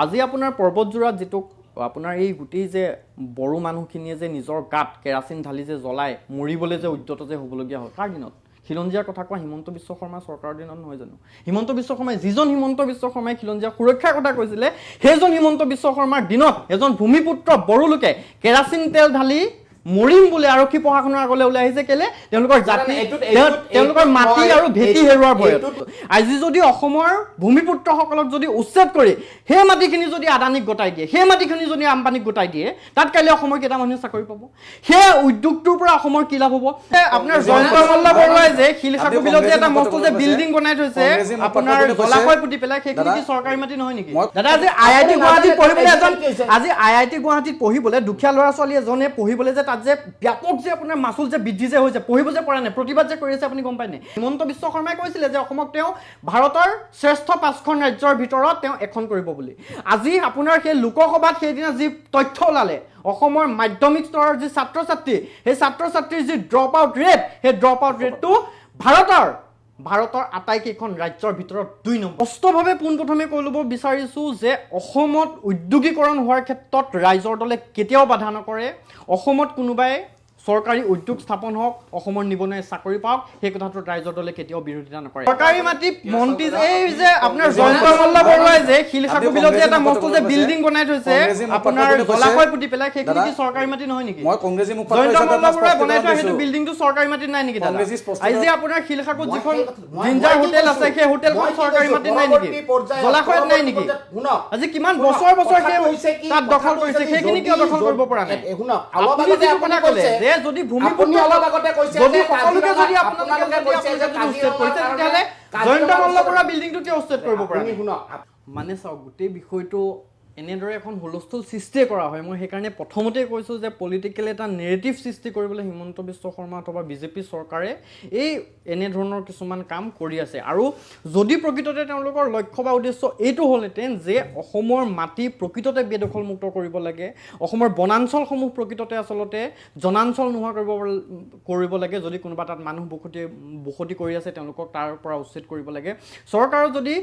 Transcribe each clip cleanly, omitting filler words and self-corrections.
আজি আপোনাৰ পৰ্বতজোৰাত যেটো আপোনাৰ এই গুটি যে বড়ো মানুহখিনিয়ে যে নিজৰ গাত কেৰাচিন ঢালি যে জ্বলাই মৰিবলৈ যে উদ্যত যে হ'বলগীয়া হ'ল তাৰ দিনত খিলঞ্জীয়াৰ কথা কোৱা হিমন্ত বিশ্ব শৰ্মা চৰকাৰৰ দিনত নহয় জানো হিমন্ত বিশ্ব শৰ্মাই যিজন হিমন্ত বিশ্ব শৰ্মাই খিলঞ্জীয়া সুৰক্ষাৰ কথা কৈছিলে সেইজন হিমন্ত বিশ্ব শৰ্মাৰ দিনত এজন ভূমিপুত্ৰ বড়ো লোকে কেৰাচিন তেল ঢালি মৰিম বুলি আৰক্ষী প্ৰশাসনৰ আগলৈ ওলাই আহিছে কেলে তেওঁলোকৰ জাতি তেওঁলোকৰ মাটি আৰু ভেটি হেৰুৱাৰ ভয়ত আজি যদি অসমৰ ভূমিপুত্ৰসকলক যদি উচ্ছেদ কৰি সেই মাটিখিনি যদি আদানীক গটাই দিয়ে সেই মাটিখিনি যদি আম্বানীক গটাই দিয়ে তাত কালি অসমৰ কেইটা মানুহে চাকৰি পাব সেই উদ্যোগটোৰ পৰা অসমৰ কি লাভ হ'ব আপোনাৰ জয়ন্ত মল্ল বৰুৱাই যে শিলখাকু বিলত যে এটা মস্ত যে বিল্ডিং বনাই থৈছে আপোনাৰ জলাশয় পুতি পেলাই সেইখিনি কি চৰকাৰী মাটি নহয় নেকি দাদা আজি আইআইটি গুৱাহাটীত পঢ়িবলৈ এজন আজি আইআইটি গুৱাহাটীত পঢ়িবলৈ দুখীয়া ল'ৰা ছোৱালী এজনে পঢ়িবলৈ যে তাত যে ব্যাপক যে আপোনাৰ মাসুল যে বৃদ্ধি যে হৈছে পঢ়িব যে পৰা নাই প্ৰতিবাদ যে কৰি আছে আপুনি গম পায় নে হিমন্ত বিশ্ব শৰ্মাই কৈছিলে যে অসমক তেওঁ ভাৰতৰ শ্ৰেষ্ঠ 5খন ৰাজ্যৰ ভিতৰত তেওঁ এখন কৰিব বুলি আজি আপোনাৰ সেই লোকসভাত সেইদিনা যি তথ্য ওলালে অসমৰ মাধ্যমিক স্তৰৰ যি ছাত্ৰ ছাত্ৰী সেই ছাত্ৰ ছাত্ৰীৰ যি ড্ৰপ আউট ৰেট সেই ড্ৰপ আউট ৰেটটো ভাৰতৰ আটাইকেইখন ৰাজ্যৰ ভিতৰত 2 নম্বৰ স্পষ্টভাৱে পোনপ্ৰথমে কৈ ল'ব বিচাৰিছো যে অসমত উদ্যোগীকৰণ হোৱাৰ ক্ষেত্ৰত ৰাইজৰ দলে কেতিয়াও বাধা নকৰে অসমত কোনোবাই সৰকাৰি উদ্যোগ স্থাপন হোক অসমৰ নিবনুৱাই চাকৰি পাওক সেই কথাটো ৰাইজৰ দলে কেতিয়াও বিৰোধিতা নকৰে সৰকাৰি মাটি মন্ত্ৰী এই যে আপোনাৰ জয়ন্ত মল্ল বৰুৱাই যে শিলখাকু বিলত যে এটা মস্ত যে বিল্ডিং বনাই থৈছে আপোনাৰ জলাশয় পুতি পেলাই সেইখিনি কি চৰকাৰী মাটি নহয় নেকি মই কংগ্ৰেছী মুখপাত্ৰ জয়ন্ত মল্ল বৰুৱাই বনাই থোৱা সেইটো বিল্ডিংটো চৰকাৰী মাটি নাই নেকি দাদা আজি আপোনাৰ শিলখাকুত যিখন জিঞ্জাৰ হোটেল আছে সেই হোটেলখন চৰকাৰী মাটি নাই নেকি জলাশয়ত নাই নেকি আজি কিমান বছৰ সেই তাত দখল কৰিছে সেইখিনি কিয় দখল কৰিব পৰা নাই আপুনি যিটো কথা ক'লে যে যদি ভূমিপুত্ৰ অলপ আগতে কৈছে যদি সকলোকে যদি আপোনালোকে কৈছে যে উচ্ছেদ কৰিছে তেতিয়াহ'লে জয়ন্ত মল্ল বৰুৱা বিল্ডিংটো কিয় উচ্ছেদ কৰিব পৰা নাই মানে চাওক গোটেই বিষয়টো এনেদৰে এখন হুলস্থুল সৃষ্টি কৰা হয় মই সেইকাৰণে প্ৰথমতে কৈছো যে পলিটিক্যাল এটা নেৰেটিভ সৃষ্টি কৰিবলৈ হিমন্ত বিশ্ব শৰ্মা অথবা বিজেপি চৰকাৰে এই এনে ধৰণৰ কিছুমান কাম কৰি আছে আৰু যদি প্ৰকৃততে তেওঁলোকৰ লক্ষ্য বা উদ্দেশ্য এইটো হ'লহেঁতেন যে অসমৰ মাটি প্ৰকৃততে বেদখলমুক্ত কৰিব লাগে অসমৰ বনাঞ্চলসমূহ প্ৰকৃততে আচলতে জনাঞ্চল নোহোৱা কৰিব লাগে যদি কোনোবা তাত মানুহ বসতি কৰি আছে তেওঁলোকক তাৰ পৰা উচ্ছেদ কৰিব লাগে চৰকাৰৰ যদি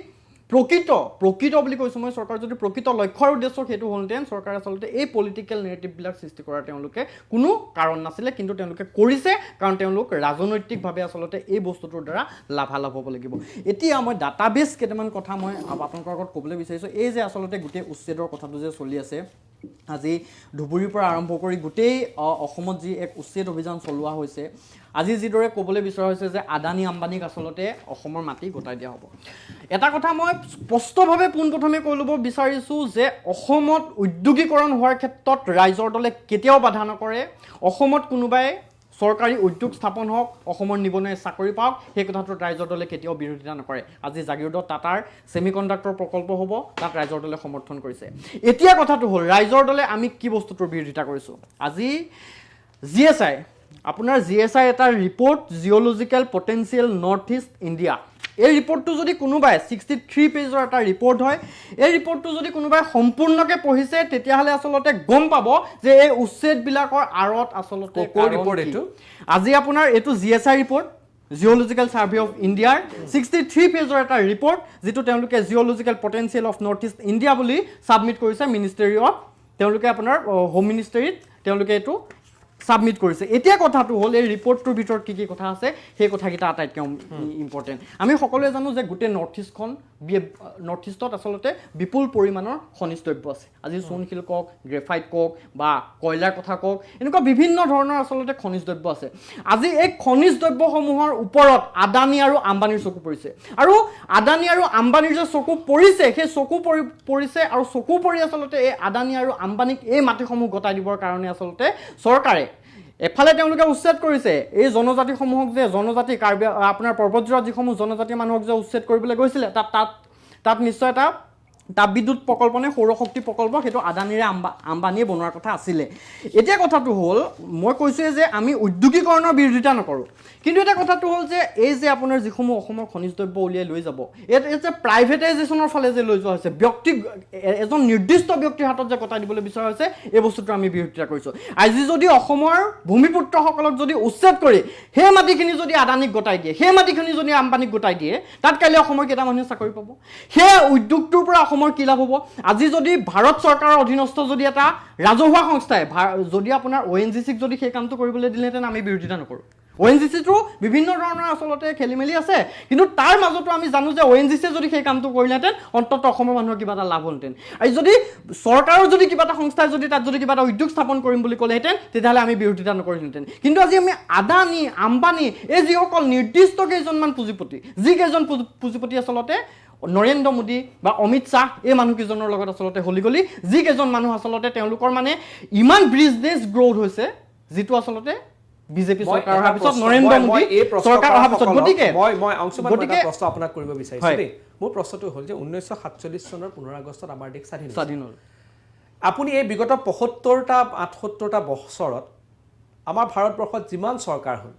প্ৰকৃত বুলি কৈছো মই চৰকাৰ যদি প্ৰকৃত লক্ষ্যৰ উদ্দেশ্য হেতু হ'লতেন চৰকাৰ আসলতে এই পলিটিক্যাল নেৰেটিভ বিলাক সৃষ্টি কৰাৰ তেওঁলোকে কোনো কাৰণ নাছিলে কিন্তু তেওঁলোকে কৰিছে কাৰণ তেওঁলোক ৰাজনৈতিকভাৱে আসলতে এই বস্তুটোৰ দ্বাৰা লাভালাভ হ'ব লাগিব এতিয়া মই ডাটাবেস কেইটামান কথা মই আপোনালোকৰ আগত ক'বলৈ বিচাৰিছো এই যে আসলতে গোটেই উচ্ছেদৰ কথাটো যে চলি আছে আজি ধুবুৰীৰ পৰা আৰম্ভ কৰি গোটেই অসমত যি এক উচ্ছেদ অভিযান চলোৱা হৈছে আজি যিদৰে ক'বলৈ বিচৰা হৈছে যে আদানী আম্বানীক আসলতে অসমৰ মাটি গটাই দিয়া হ'ব এটা কথা মই স্পষ্টভাৱে পোনপ্ৰথমে কৈ ল'ব বিচাৰিছো যে অসমত উদ্যোগীকৰণ হোৱাৰ ক্ষেত্ৰত ৰাইজৰ দলে কেতিয়াও বাধা নকৰে অসমত কোনোবাই সৰকাৰি উদ্যোগ স্থাপন হোক অসমৰ নিবনুৱাই চাকৰি পাওক সেই কথাটো ৰাইজৰ দলে কেতিয়াও বিৰোধিতা নকৰে আজি জাগিৰোডত টাটাৰ সেমিকণ্ডাক্টৰ প্ৰকল্প হ'ব তাক ৰাইজৰ দলে সমৰ্থন কৰিছে এতিয়া কথাটো হ'ল ৰাইজৰ দলে আমি কি বস্তুটোৰ বিৰোধিতা কৰিছো আজি জিএসআই আপোনাৰ জিএসআই এটা report geological potential North East India এই ৰিপৰ্টটো যদি কোনোবাই 63 পেজৰ এটা ৰিপৰ্ট হয় এই ৰিপৰ্টটো যদি কোনোবাই সম্পূৰ্ণকৈ পঢ়িছে তেতিয়াহ'লে আসলতে গম পাব যে এই উচ্ছেদ বিলাকৰ আৰত আসলতে কোন ৰিপৰ্ট এটো আজি আপোনাৰ এটো GSI report geological survey of ইণ্ডিয়াৰ 63 পেজৰ এটা ৰিপৰ্ট যেটো তেওঁলোকে geological potential of North East India বুলি সাবমিট কৰিছে মিনিষ্ট্ৰী অফ তেওঁলোকে আপোনাৰ হোম মিনিষ্ট্ৰীত তেওঁলোকে এটো সাবমিট কৰিছে এতিয়া কথাটো হ'ল এই ৰিপৰ্টটোৰ ভিতৰত কি কথা আছে সেই কথাকিটা আটাইতকৈ ইম্পৰ্টেন্ট আমি সকলোৱে জানো যে গোটেই নৰ্থ ইষ্টত আসলতে বিপুল পৰিমাণৰ খনিজ দ্ৰব্য আছে আজি সোণশিল কক গ্ৰেফাইট কক বা কয়লাৰ কথা কক এনেকুৱা বিভিন্ন ধৰণৰ আসলতে খনিজ দ্ৰব্য আছে আজি এই খনিজ দ্ৰব্যসমূহৰ ওপৰত আদানী আৰু আম্বানীৰ চকু পৰিছে আৰু আদানী আৰু আম্বানীৰ যে চকু পৰিছে সেই চকু পৰিছে আৰু চকু পৰি আসলতে এই আদানী আৰু আম্বানীক এই মাটিসমূহ গতাই দিবৰ কাৰণে আসলতে চৰকাৰে এফালে তেওঁলোকে উচ্ছেদ কৰিছে এই জনজাতিসমূহক যে জনজাতি কাৰ্বি আপোনাৰ পৰ্বতজোৰা যিসমূহ জনজাতি মানুহক যে উচ্ছেদ কৰিবলৈ গৈছিলে তাত নিশ্চয় এটা তাপবিদ্যুৎ প্ৰকল্প নে সৌৰশক্তি প্ৰকল্প হেতু আদানীৰে আম্বানীয়ে বনোৱাৰ কথা আছিলে এতিয়া কথাটো হ'ল মই কৈছো যে আমি উদ্যোগীকৰণৰ বিৰোধিতা নকৰো কিন্তু এটা কথাটো হ'ল যে এই যে আপোনাৰ যিসমূহ অসমৰ খনিজ দ্ৰব্য উলিয়াই লৈ যাব এই যে প্ৰাইভেটাইজেশ্যনৰ ফালে যে লৈ যোৱা হৈছে ব্যক্তি এজন নিৰ্দিষ্ট ব্যক্তিৰ হাতত যে গতাই দিবলৈ বিচৰা হৈছে এই বস্তুটো আমি বিৰোধিতা কৰিছো আজি যদি অসমৰ ভূমিপুত্ৰসকলক যদি উচ্ছেদ কৰি সেই মাটিখিনি যদি আদানীক গতাই দিয়ে সেই মাটিখিনি যদি আম্বানীক গতাই দিয়ে তাত কালি অসমৰ কেইটা মানুহে চাকৰি পাব সেই উদ্যোগটোৰ পৰা অসমৰ কি লাভ হ'ব আজি যদি ভাৰত চৰকাৰৰ অধীনস্থ যদি এটা ৰাজহুৱা সংস্থাই যদি আপোনাৰ ONGCক যদি সেই কামটো কৰিবলৈ দিলেহেঁতেন আমি বিৰোধিতা নকৰোঁ ONGCটো বিভিন্ন ধৰণৰ আচলতে খেলিমেলি আছে কিন্তু তাৰ মাজতো আমি জানো যে ONGCয়ে যদি সেই কামটো কৰিলেহেঁতেন অন্তত অসমৰ মানুহৰ কিবা এটা লাভ হ'লহেঁতেন আৰু যদি চৰকাৰৰ যদি কিবা এটা সংস্থাই যদি তাত যদি কিবা এটা উদ্যোগ স্থাপন কৰিম বুলি ক'লেহেঁতেন তেতিয়াহ'লে আমি বিৰোধিতা নকৰিলোহেঁতেন কিন্তু আজি আমি আদানী আম্বানী এই যিসকল নিৰ্দিষ্ট কেইজনমান পুঁজিপতি যিকেইজন পুঁজিপতি আচলতে নৰেন্দ্ৰ মোদী বা অমিত শ্বাহ এই মানুহকেইজনৰ লগত আচলতে হলিগলি যিকেইজন মানুহ আচলতে তেওঁলোকৰ মানে ইমান বিজনেছ গ্ৰ'থ হৈছে যিটো আচলতে বিজেপি চৰকাৰ অহাৰ পিছত নৰেন্দ্ৰ মোদী চৰকাৰ অহাৰ পিছত গতিকে মই অংশমান এটা প্ৰশ্ন আপোনাক কৰিব বিচাৰিছো দেই মোৰ প্ৰশ্নটো হ'ল যে 1947 চনৰ 15 আগষ্টত আমাৰ দেশ স্বাধীন হ'ল আপুনি এই বিগত 75টা 78টা বছৰত আমাৰ ভাৰতবৰ্ষত যিমান চৰকাৰ হ'ল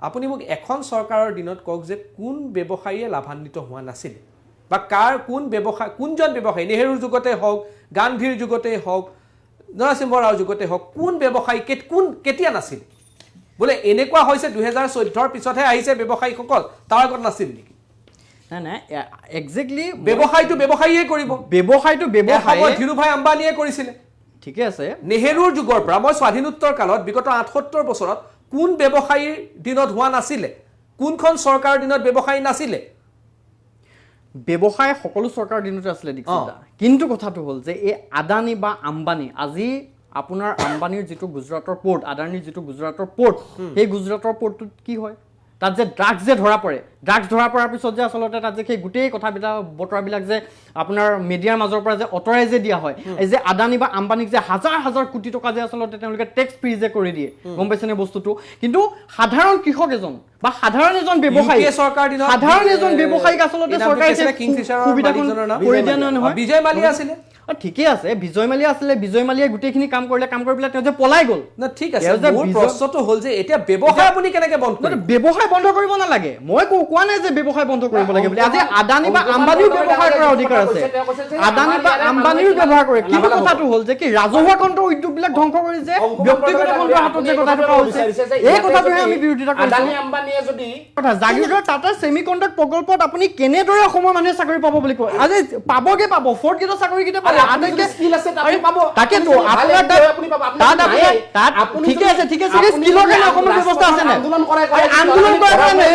আপুনি মোক এখন চৰকাৰৰ দিনত কওক যে কোন ব্যৱসায়ীয়ে লাভান্বিত হোৱা নাছিল বা কোনজন ব্যৱসায়ী নেহেৰুৰ যুগতে হওক গান্ধীৰ যুগতে হওক নৰসিংহ ৰাওৰ যুগতে হওক কোন ব্যৱসায়ী কেতিয়া নাছিল বোলে এনেকুৱা হৈছে 2014ৰ পিছতহে আহিছে ব্যৱসায়ীসকল তাৰ আগত নাছিল নেকি নাই এক্সেক্টলি ব্যৱসায়টো ব্যৱসায়ীয়ে কৰিব ব্যৱসায়টো ব্যৱসায়ী ধীৰুভাই আম্বানীয়ে কৰিছিল ঠিকে আছে নেহেৰুৰ যুগৰ পৰা মই স্বাধীনোত্তৰ কালত বিগত 78 বছৰত কোন ব্যৱসায়ীৰ দিনত হোৱা নাছিলে কোনখন চৰকাৰৰ দিনত ব্যৱসায়ী নাছিলে ব্যৱসায় সকলো চৰকাৰৰ দিনতে আছিলে দীক্ষিতা কিন্তু কথাটো হ'ল যে এই আদানী বা আম্বানী আজি আপোনাৰ আম্বানীৰ যিটো গুজৰাটৰ পোৰ্ট আদানীৰ যিটো গুজৰাটৰ পোৰ্ট সেই গুজৰাটৰ পোৰ্টটোত কি হয় তাত যে ড্ৰাগছ যে ধৰা পৰে ড্ৰাগছ ধৰা পৰাৰ পিছত যে আচলতে তাত যে সেই গোটেই কথাবিলাক বতৰাবিলাক যে আপোনাৰ মিডিয়াৰ মাজৰ পৰা যে অঁতৰাই যে দিয়া হয় এই যে আদানী বা আম্বানীক যে হাজাৰ হাজাৰ কোটি টকা যে আচলতে তেওঁলোকে টেক্স ফ্ৰী যে কৰি দিয়ে গম পাইছেনে বস্তুটো কিন্তু সাধাৰণ কৃষক এজন বা সাধাৰণ এজন ব্যৱসায়ী সাধাৰণ এজন ব্যৱসায়ীক আচলতে চৰকাৰে সুবিধা কৰি দিয়া নহয় বিজয় মালিয়া আছিলে ঠিকে আছে বিজয় মালিয়াই গোটেইখিনি কাম কৰিলে কাম কৰি পেলাই তেওঁ যে পলাই গ'ল না ঠিক আছে মোৰ প্ৰশ্নটো হ'ল যে এতিয়া ব্যৱসায় আপুনি কেনেকৈ বন্ধ কৰিব ব্যৱসায় বন্ধ কৰিব নালাগে মই কোৱা নাই যে ব্যৱসায় বন্ধ কৰিব লাগে বুলি আজি আদানী বা আম্বানীও ব্যৱসায় কৰাৰ অধিকাৰ আছে আদানী বা আম্বানীও ব্যৱহাৰ কৰে কিন্তু কথাটো হ'ল যে কি ৰাজহুৱা খণ্ডৰ উদ্যোগবিলাক ধ্বংস কৰি যে ব্যক্তিগত খণ্ডৰ হাতত যে কথাটো পোৱা হৈছে এই কথাটোহে আমি বিৰোধিতা কৰিছোঁ আদানী আম্বানীয়ে যদি কথা জাগিৰোডৰ টাটা ছেমিকণ্ডাক্টৰ প্ৰকল্পত আপুনি কেনেদৰে অসমৰ মানুহে চাকৰি পাব বুলি কয় আজি পাব ফ'ৰ্থ গ্ৰেডৰ চাকৰি কেতিয়া আদানীকে স্কিল আছে তাতে পাব তাকেতো আপোনাৰ তাত ঠিকে আছে স্কিলৰ কাৰণে অসমৰ ব্যৱস্থা আছে নে আন্দোলন কৰাৰ কাৰণে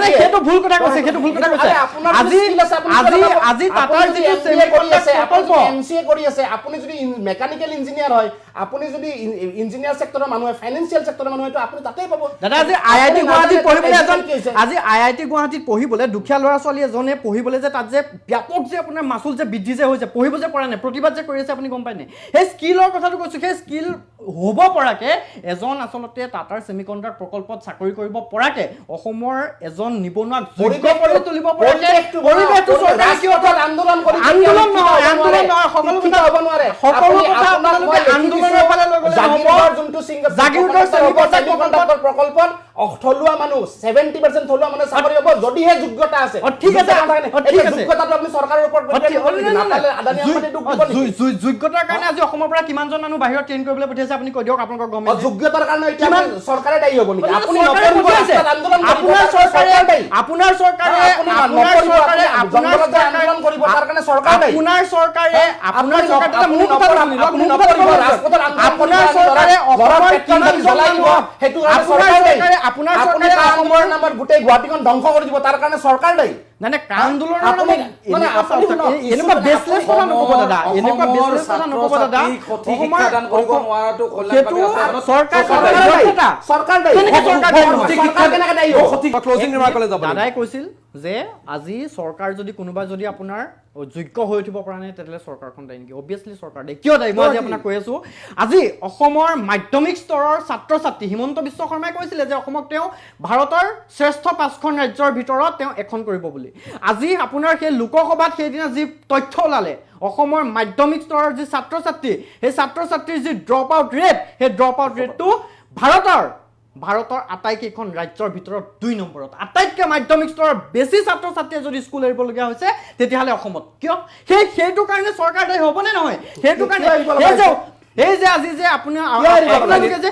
নাই সেইটো ভুল কথা কৈছে আজি টাটাৰ যিটো প্ৰকল্প এমচিএ কৰি আছে আপুনি যদি মেকানিকেল ইঞ্জিনিয়াৰ হয় আপুনি যদি ইঞ্জিনিয়াৰ সেক্টৰৰ মানুহ হয় ফাইনান্সিয়েল সেক্টৰৰ মানুহ হয় তো আপুনি তাতেই পাব দাদা আজি আইআইটি গুৱাহাটীত পঢ়িবলৈ আজি আইআইটি গুৱাহাটীত পঢ়িবলৈ দুখীয়া ল'ৰা ছোৱালী এজনে পঢ়িবলৈ যে তাত যে ব্যাপক যে আপোনাৰ মাচুল যে বৃদ্ধি যে হৈছে পঢ়িব যে পৰা নাই প্ৰতিবাদ যে কৰি আছে আপুনি গম পায় নাই সেই স্কিলৰ কথাটো কৈছোঁ সেই স্কিল হ'ব পৰাকে এজন আচলতে টাটাৰ ছেমিকণ্ডাক্টৰ প্ৰকল্পত চাকৰি কৰিব পৰাকে অসমৰ এজন নিবনুৱাক যোগ্য কৰি তুলিব পৰাকে পৰিৱেশটো চৰকাৰে কিয় আন্দোলন নহয় সকলো কথা হ'ব নোৱাৰে সকলো কথা আপোনালোকে আন্দোলনৰ ফালে লৈ গ'লে জাগিৰোডৰ যোনটো জাগিৰোডৰ ছেমিকণ্ডাক্টৰ প্ৰকল্পত থলুৱা মানুহ 70% থলুৱা মানুহ চাকৰি হ'ব যদিহে যোগ্যতা আছে ঠিক আছে যোগ্যতাটো আপুনি চৰকাৰৰ ওপৰত আদানী আম্বানী যোগ্যতাৰ কাৰণে আজি অসমৰ পৰা কিমানজন মানুহ বাহিৰত ট্ৰেইন কৰিবলৈ পঠিয়াইছে আপুনি কৈ দিয়ক আপোনালোকৰ গম পাইছে যোগ্যতাৰ কাৰণে এতিয়া চৰকাৰে দায়ী হ'ব নেকি আপুনি আপোনাৰ চৰকাৰে আন্দোলন কৰিব তাৰ কাৰণে চৰকাৰ দায়ী আপোনাৰ চৰকাৰে অসমৰ নামত গোটেই গুৱাহাটীখন ধ্বংস কৰি দিব তাৰ কাৰণে চৰকাৰ দায়ী নাই আন্দোলনৰ এনেকুৱা বেচলেছ কথা নক'ব দাদা এনেকুৱা বেচলেছ কথা নক'ব দাদা দাদাই কৈছিল যে আজি চৰকাৰ যদি কোনোবাই যদি আপোনাৰ যোগ্য হৈ উঠিব পৰা নাই তেতিয়াহ'লে চৰকাৰখন দায়ী নেকি অবভিয়াছলি চৰকাৰ দায়ী কিয় দায়ী মই আজি আপোনাক কৈ আছোঁ আজি অসমৰ মাধ্যমিক স্তৰৰ ছাত্ৰ ছাত্ৰী হিমন্ত বিশ্ব শৰ্মাই কৈছিলে যে অসমক তেওঁ ভাৰতৰ শ্ৰেষ্ঠ 5খন ৰাজ্যৰ ভিতৰত তেওঁ এখন কৰিব বুলি আজি আপোনাৰ সেই লোকসভাত সেইদিনা যি তথ্য ওলালে অসমৰ মাধ্যমিক স্তৰৰ যি ছাত্ৰ ছাত্ৰী সেই ছাত্ৰ ছাত্ৰীৰ যি ড্ৰপ আউট ৰেট সেই ড্ৰপ আউট ৰেটটো ভাৰতৰ আটাইকেইখন ৰাজ্যৰ ভিতৰত 2 নম্বৰত আটাইতকৈ মাধ্যমিক স্তৰৰ বেছি ছাত্ৰ ছাত্ৰীয়ে যদি স্কুল এৰিবলগীয়া হৈছে তেতিয়াহ'লে অসমত কিয় সেইটো কাৰণে চৰকাৰ দায়ী হ'বনে নহয় সেইটো কাৰণে এই যে আজি যে আপোনালোকে যে